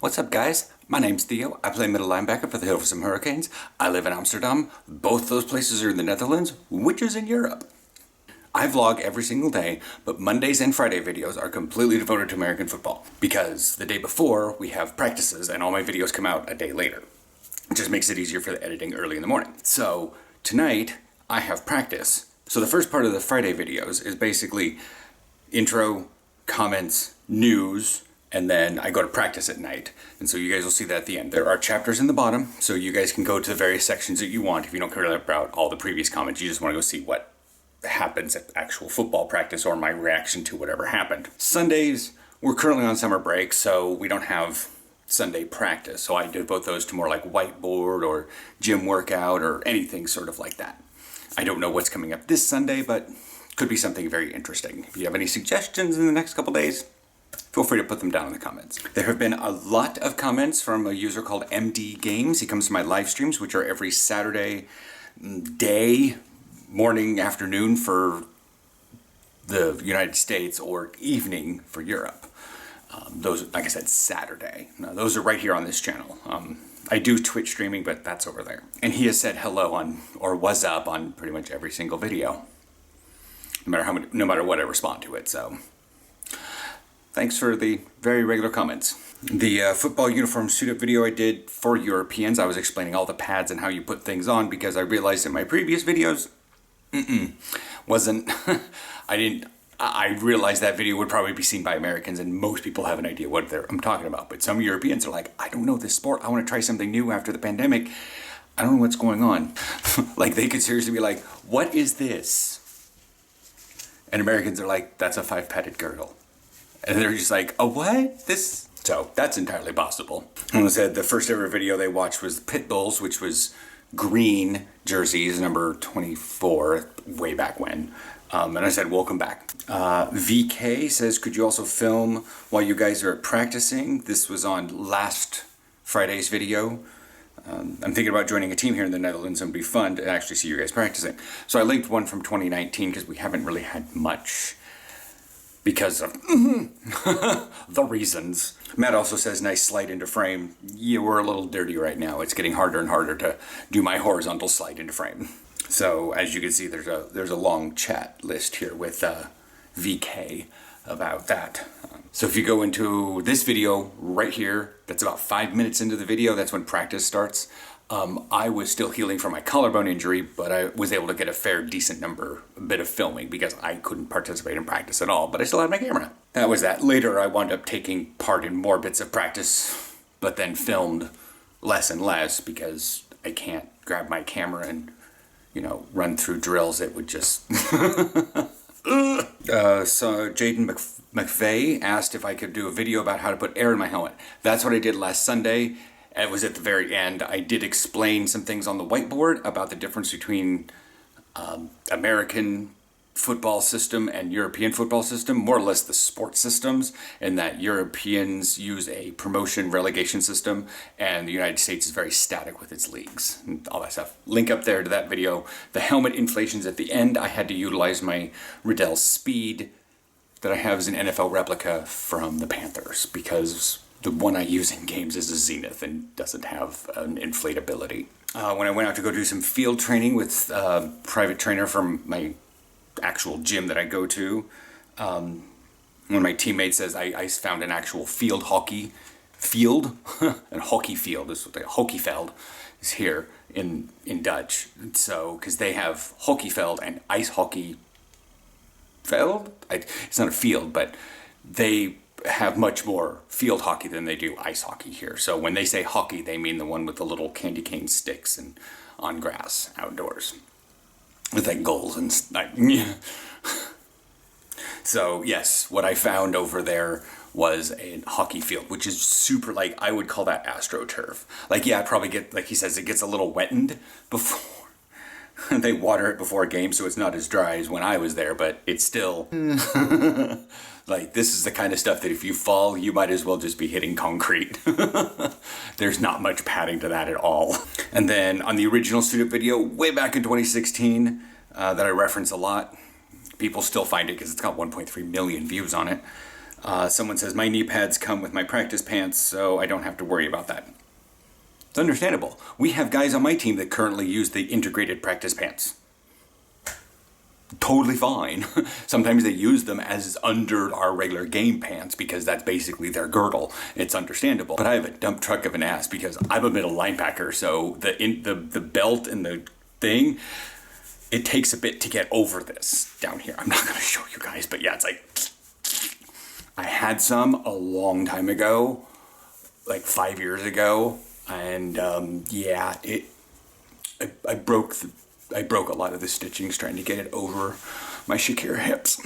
What's up, guys? My name's Theo. I play middle linebacker for the Hilversum Hurricanes. I live in Amsterdam. Both those places are in the Netherlands, which is in Europe. I vlog every single day, but Mondays and Friday videos are completely devoted to American football because the day before we have practices and all my videos come out a day later. It just makes it easier for the editing early in the morning. So tonight I have practice. So the first part of the Friday videos is basically intro, comments, news, and then I go to practice at night. And so you guys will see that at the end. There are chapters in the bottom, so you guys can go to the various sections that you want. If you don't care about all the previous comments, you just want to go see what happens at actual football practice or my reaction to whatever happened. Sundays, we're currently on summer break, so we don't have Sunday practice. So I devote those to more like whiteboard or gym workout or anything sort of like that. I don't know what's coming up this Sunday, but could be something very interesting. If you have any suggestions in the next couple days, feel free to put them down in the comments. There have been a lot of comments from a user called MD Games. He comes to my live streams, which are every Saturday day, morning, afternoon for the United States, or evening for Europe. Those, like I said, Saturday. Now, those are right here on this channel. I do Twitch streaming, but that's over there. And he has said hello on, or what's up on pretty much every single video. No matter what I respond to it, so. Thanks for the very regular comments. The football uniform suit-up video I did for Europeans, I was explaining all the pads and how you put things on because I realized in my previous videos, I realized that video would probably be seen by Americans and most people have an idea what I'm talking about. But some Europeans are like, I don't know this sport. I want to try something new after the pandemic. I don't know what's going on. Like they could seriously be like, what is this? And Americans are like, that's a 5-padded girdle. And they're just like, oh, what? This? So that's entirely possible. And I said the first ever video they watched was Pit Bulls, which was green jerseys, number 24, way back when. And I said, welcome back. VK says, could you also film while you guys are practicing? This was on last Friday's video. I'm thinking about joining a team here in the Netherlands, and it'd be fun to actually see you guys practicing. So I linked one from 2019 because we haven't really had much because of the reasons. Matt also says, nice slide into frame. Yeah, we're a little dirty right now. It's getting harder and harder to do my horizontal slide into frame. So as you can see, there's a long chat list here with VK about that. So if you go into this video right here, that's about 5 minutes into the video, that's when practice starts. I was still healing from my collarbone injury, but I was able to get a decent bit of filming because I couldn't participate in practice at all, but I still had my camera. That was that. Later, I wound up taking part in more bits of practice, but then filmed less and less because I can't grab my camera and, run through drills. It would just... So Jaden McVeigh asked if I could do a video about how to put air in my helmet. That's what I did last Sunday. It was at the very end. I did explain some things on the whiteboard about the difference between American football system and European football system, more or less the sports systems, and that Europeans use a promotion relegation system and the United States is very static with its leagues and all that stuff. Link up there to that video. The helmet inflations at the end, I had to utilize my Riddell Speed that I have as an NFL replica from the Panthers because the one I use in games is a Zenith and doesn't have an inflatability. When I went out to go do some field training with a private trainer from my actual gym that I go to, one of my teammates says I found an actual field hockey field, and hockey field is what hockeyveld is here in Dutch. So, because they have hockeyveld and ice hockey veld, it's not a field, but they have much more field hockey than they do ice hockey here. So when they say hockey, they mean the one with the little candy cane sticks and on grass outdoors with like goals and yeah. So yes, what I found over there was a hockey field, which is super, like, I would call that AstroTurf. Like, yeah, I probably get, like he says, it gets a little wetted before they water it before a game, so it's not as dry as when I was there, but it's still like, this is the kind of stuff that if you fall, you might as well just be hitting concrete. There's not much padding to that at all. And then on the original student video, way back in 2016, that I reference a lot, people still find it because it's got 1.3 million views on it. Someone says, my knee pads come with my practice pants, so I don't have to worry about that. It's understandable. We have guys on my team that currently use the integrated practice pants. Totally fine. Sometimes they use them as under our regular game pants because that's basically their girdle. It's understandable. But I have a dump truck of an ass because I'm a middle linebacker, so the belt and the thing, it takes a bit to get over this down here. I'm not going to show you guys, but yeah, it's like, I had some a long time ago, like 5 years ago, and yeah, I broke a lot of the stitchings trying to get it over my Shakira hips.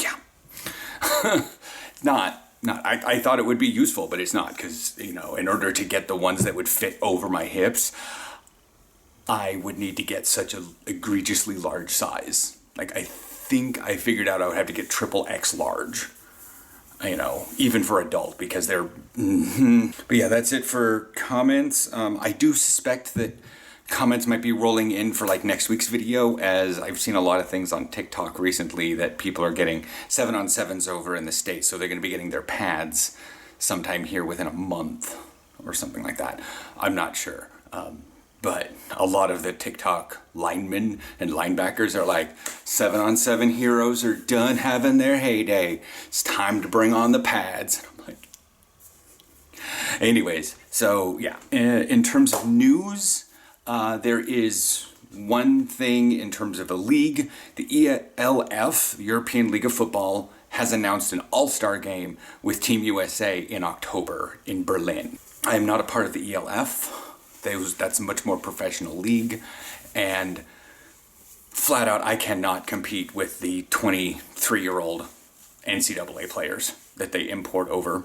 Yeah. I thought it would be useful, but it's not, because, you know, in order to get the ones that would fit over my hips, I would need to get such an egregiously large size. Like, I think I figured out I would have to get triple X large. You know, even for adult, because they're... But yeah, that's it for comments. I do suspect that comments might be rolling in for like next week's video, as I've seen a lot of things on TikTok recently that people are getting 7-on-7s over in the States, so they're going to be getting their pads sometime here within a month or something like that. I'm not sure. But a lot of the TikTok linemen and linebackers are like, 7-on-7 heroes are done having their heyday. It's time to bring on the pads. And I'm like... Anyways, so yeah. In terms of news, there is one thing in terms of a league. The ELF, the European League of Football, has announced an all-star game with Team USA in October in Berlin. I am not a part of the ELF. That's a much more professional league, and flat out, I cannot compete with the 23-year-old NCAA players that they import over,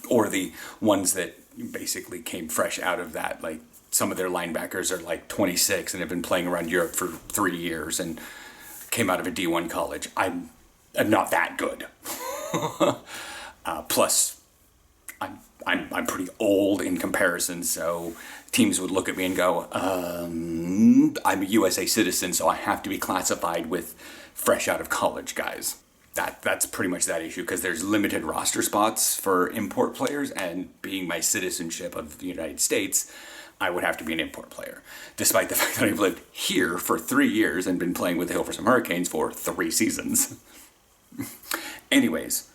or the ones that basically came fresh out of that. Like, some of their linebackers are like 26 and have been playing around Europe for 3 years and came out of a D1 college. I'm not that good. Plus, I'm pretty old in comparison, so teams would look at me and go, I'm a USA citizen, so I have to be classified with fresh out of college guys. That's pretty much that issue, because there's limited roster spots for import players, and being my citizenship of the United States, I would have to be an import player, despite the fact that I've lived here for 3 years and been playing with the Hilversum Hurricanes for 3 seasons. Anyways,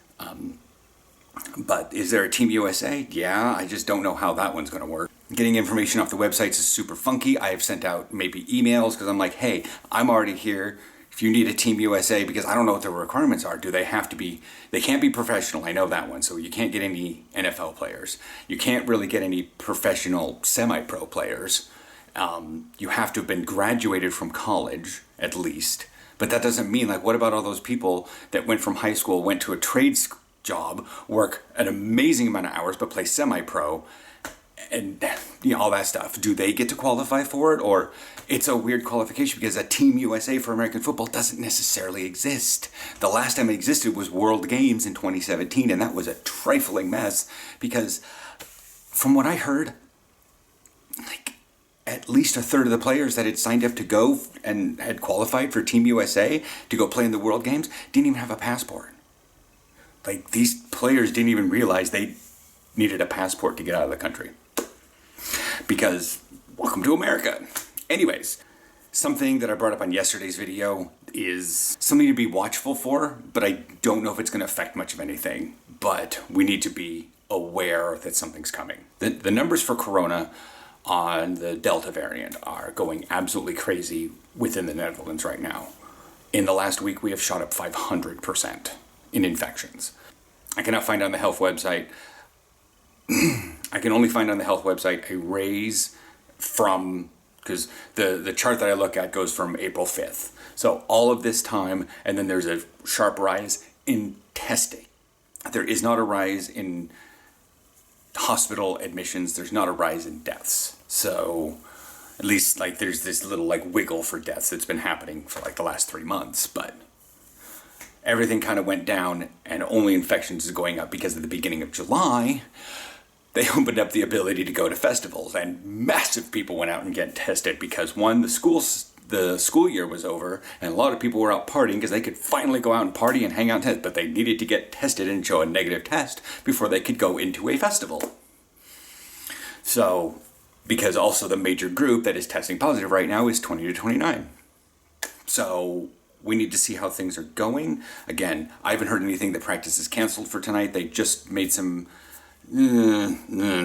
but is there a Team USA? Yeah, I just don't know how that one's going to work. Getting information off the websites is super funky. I have sent out maybe emails because I'm like, hey, I'm already here. If you need a Team USA, because I don't know what the requirements are. Do they have to be, they can't be professional, I know that one, so you can't get any NFL players. You can't really get any professional semi-pro players. You have to have been graduated from college, at least. But that doesn't mean, like, what about all those people that went from high school, went to a trade job, work an amazing amount of hours, but play semi-pro, and you know, all that stuff? Do they get to qualify for it? Or it's a weird qualification because a Team USA for American football doesn't necessarily exist. The last time it existed was World Games in 2017, and that was a trifling mess because, from what I heard, like, at least a third of the players that had signed up to go and had qualified for Team USA to go play in the World Games didn't even have a passport. Like, these players didn't even realize they needed a passport to get out of the country. Because, welcome to America. Anyways, something that I brought up on yesterday's video is something to be watchful for, but I don't know if it's going to affect much of anything. But we need to be aware that something's coming. The numbers for Corona on the Delta variant are going absolutely crazy within the Netherlands right now. In the last week, we have shot up 500% in infections. I cannot find on the health website... I can only find on the health website a raise from, because the chart that I look at goes from April 5th. So all of this time, and then there's a sharp rise in testing. There is not a rise in hospital admissions. There's not a rise in deaths. So at least, like, there's this little, like, wiggle for deaths that's been happening for, like, the last 3 months. But everything kind of went down, and only infections is going up because at the beginning of July, they opened up the ability to go to festivals, and massive people went out and get tested because, one, the schools the school year was over, and a lot of people were out partying because they could finally go out and party and hang out and test, but they needed to get tested and show a negative test before they could go into a festival. So, because also the major group that is testing positive right now is 20 to 29. So, we need to see how things are going. Again, I haven't heard anything that practice is canceled for tonight. They just made some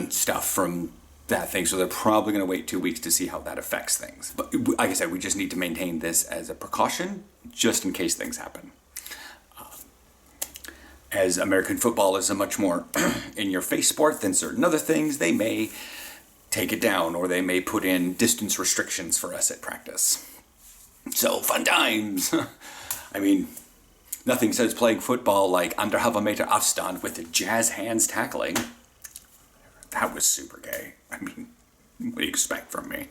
stuff from that thing, so they're probably going to wait 2 weeks to see how that affects things. But like I said, we just need to maintain this as a precaution, just in case things happen. As American football is a much more in-your-face sport than certain other things, they may take it down, or they may put in distance restrictions for us at practice. So, fun times! I mean, nothing says playing football like 1,5 Meter Afstand with the jazz hands tackling. That was super gay. I mean, what do you expect from me?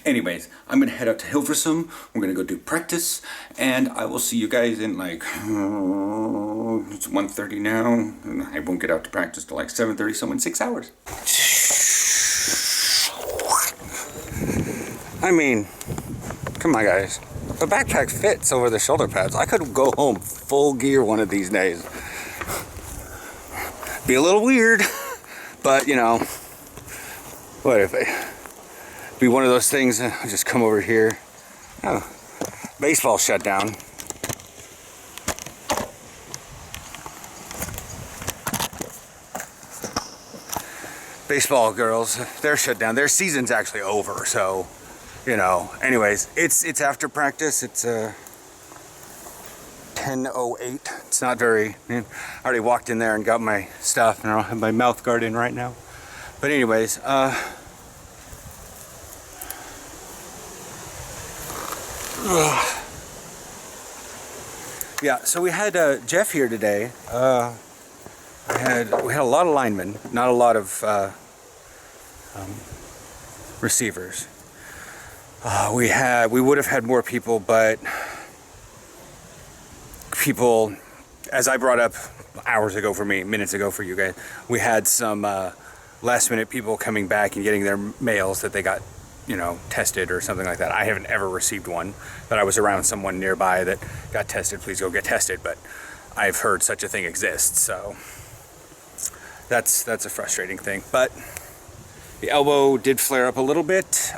Anyways, I'm going to head out to Hilversum. We're going to go do practice. And I will see you guys in like, it's 1:30 now. And I won't get out to practice till like 7:30, so in 6 hours. I mean, come on guys. The backpack fits over the shoulder pads. I could go home full gear one of these days. Be a little weird. But, you know, what if it be one of those things, just come over here. Oh, baseball shut down. Baseball girls, they're shut down. Their season's actually over, so, you know. Anyways, it's after practice. It's 10:08. It's not very, I already walked in there and got my stuff, and I don't have my mouth guard in right now. But anyways, yeah, so we had Jeff here today. We had a lot of linemen, not a lot of receivers. We would have had more people, but people, as I brought up hours ago for me, minutes ago for you guys, we had some last minute people coming back and getting their mails that they got, you know, tested or something like that. I haven't ever received one, but I was around someone nearby that got tested. Please go get tested. But I've heard such a thing exists, so that's a frustrating thing. But the elbow did flare up a little bit.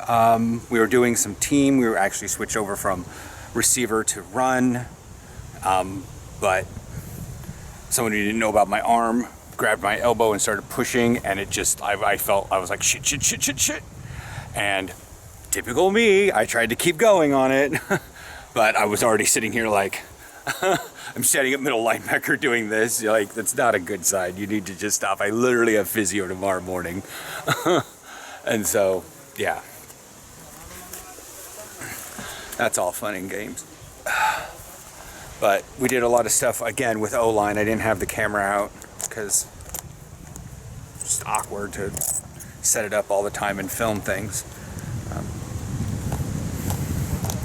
We were doing some team. We were actually switched over from receiver to run. But someone who didn't know about my arm grabbed my elbow and started pushing, and it just, I was like, shit. And typical me, I tried to keep going on it, but I was already sitting here like, I'm standing at middle linebacker doing this. Like, that's not a good sign. You need to just stop. I literally have physio tomorrow morning. And so, yeah. That's all fun and games. But we did a lot of stuff, again, with O-line. I didn't have the camera out because it's just awkward to set it up all the time and film things.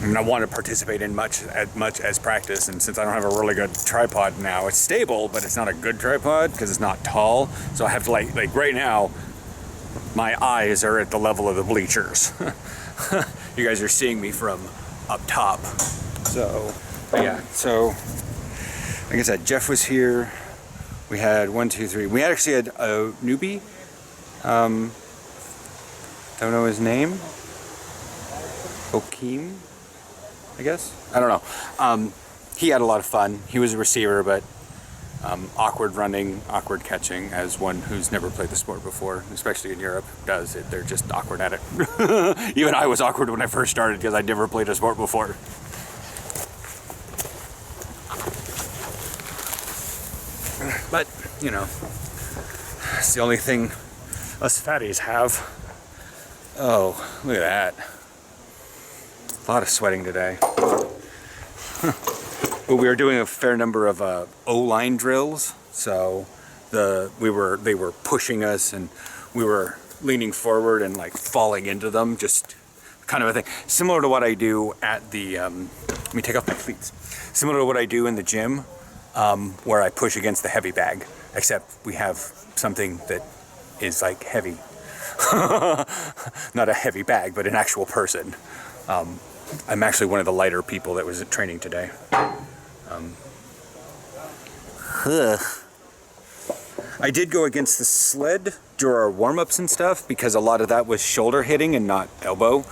I mean, I want to participate in much as practice, and since I don't have a really good tripod now, it's stable, but it's not a good tripod because it's not tall. So I have to like right now, my eyes are at the level of the bleachers. You guys are seeing me from up top. So, but yeah, so like I said, Jeff was here. We had 1, 2, 3. We actually had a newbie. Don't know his name. Okeem, I guess. I don't know. He had a lot of fun. He was a receiver, but awkward running, awkward catching, as one who's never played the sport before, especially in Europe, does it. They're just awkward at it. Even I was awkward when I first started because I'd never played a sport before. But, you know, it's the only thing us fatties have. Oh, look at that. A lot of sweating today. But we were doing a fair number of O-line drills, so they were pushing us, and we were leaning forward and like falling into them, just kind of a thing. Similar to what I do at the, let me take off my cleats. Similar to what I do in the gym, where I push against the heavy bag, except we have something that is like heavy. Not a heavy bag, but an actual person. I'm actually one of the lighter people that was at training today. I did go against the sled during our warm-ups and stuff because a lot of that was shoulder hitting and not elbow.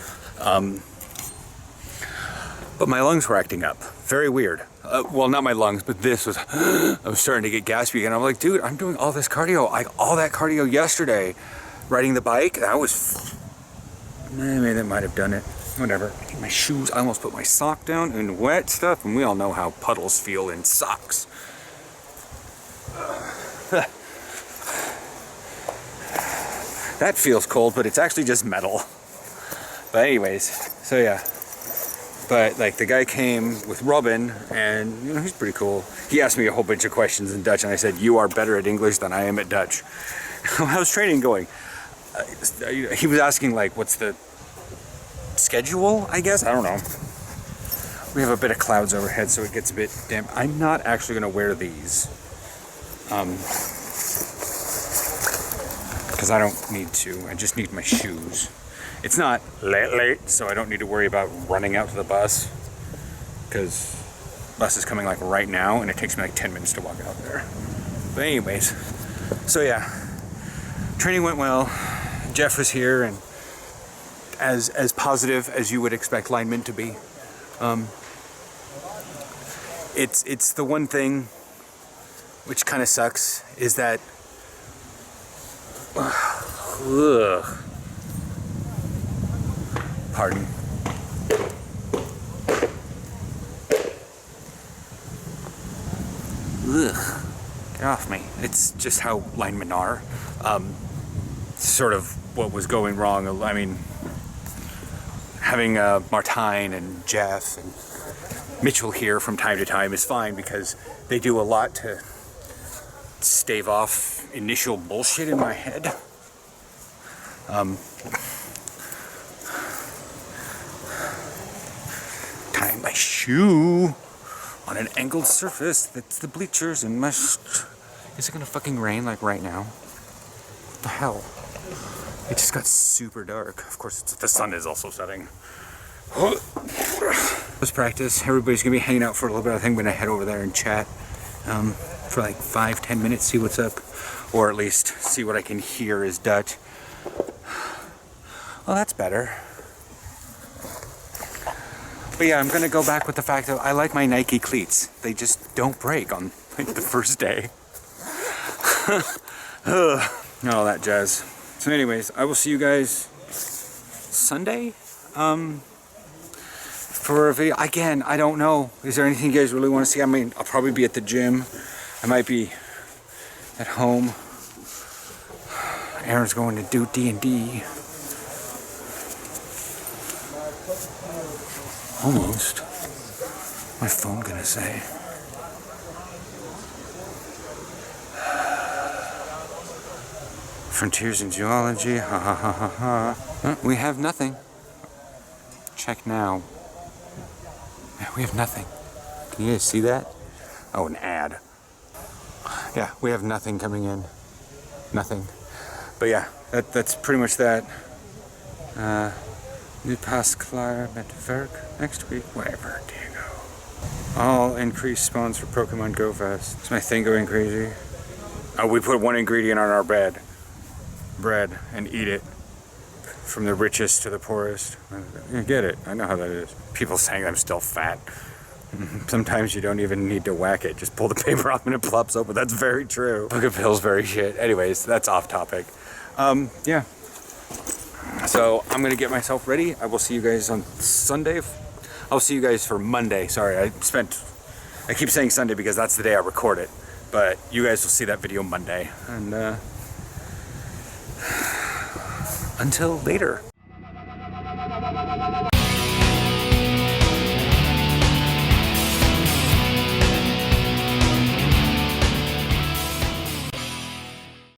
But my lungs were acting up. Very weird. Well, not my lungs, but this was... I was starting to get gaspy again. I'm like, dude, I'm doing all this cardio. All that cardio yesterday. Riding the bike, that was... Maybe that might have done it. Whatever. My shoes, I almost put my sock down in wet stuff, and we all know how puddles feel in socks. That feels cold, but it's actually just metal. But anyways, so yeah. But like the guy came with Robin, and you know, he's pretty cool. He asked me a whole bunch of questions in Dutch, and I said, "You are better at English than I am at Dutch." How's training going? He was asking like, "What's the schedule?" I guess I don't know. We have a bit of clouds overhead, so it gets a bit damp. I'm not actually gonna wear these, because I don't need to. I just need my shoes. It's not late, so I don't need to worry about running out to the bus, because bus is coming like right now, and it takes me like 10 minutes to walk out there. But anyways, so yeah, training went well. Jeff was here, and as positive as you would expect linemen to be. It's the one thing which kind of sucks is that pardon. Ugh. Get off me. It's just how linemen are. Sort of what was going wrong. I mean, having Martijn and Jeff and Mitchell here from time to time is fine because they do a lot to stave off initial bullshit in my head. Tying my shoe on an angled surface that's the bleachers and my... Is it gonna fucking rain like right now? What the hell? It just got super dark. Of course, the sun is also setting. Let's practice. Everybody's gonna be hanging out for a little bit. I think I'm gonna head over there and chat for like 5-10 minutes, see what's up, or at least see what I can hear is Dutch. Well, that's better. But yeah, I'm gonna go back with the fact that I like my Nike cleats. They just don't break on like the first day. All that jazz. So anyways, I will see you guys Sunday for a video. Again, I don't know. Is there anything you guys really want to see? I mean, I'll probably be at the gym. I might be at home. Aaron's going to do D&D. Almost. My phone gonna say. Frontiers in Geology, ha ha ha ha ha. We have nothing. Check now. We have nothing. Can you guys see that? Oh, an ad. Yeah, we have nothing coming in. Nothing. But yeah, that's pretty much that. New pass Claire met Verk next week. Whatever, Diego. All increased spawns for Pokemon Go Fest. Is my thing going crazy? Oh, we put one ingredient on our bread and eat it. From the richest to the poorest. I get it. I know how that is. People saying I'm still fat. Sometimes you don't even need to whack it. Just pull the paper off and it plops open. That's very true. Look at Bill's very shit. Anyways, that's off topic. Yeah. So I'm gonna get myself ready. I will see you guys on Sunday. I'll see you guys for Monday. Sorry, I keep saying Sunday because that's the day I record it. But you guys will see that video Monday. And until later.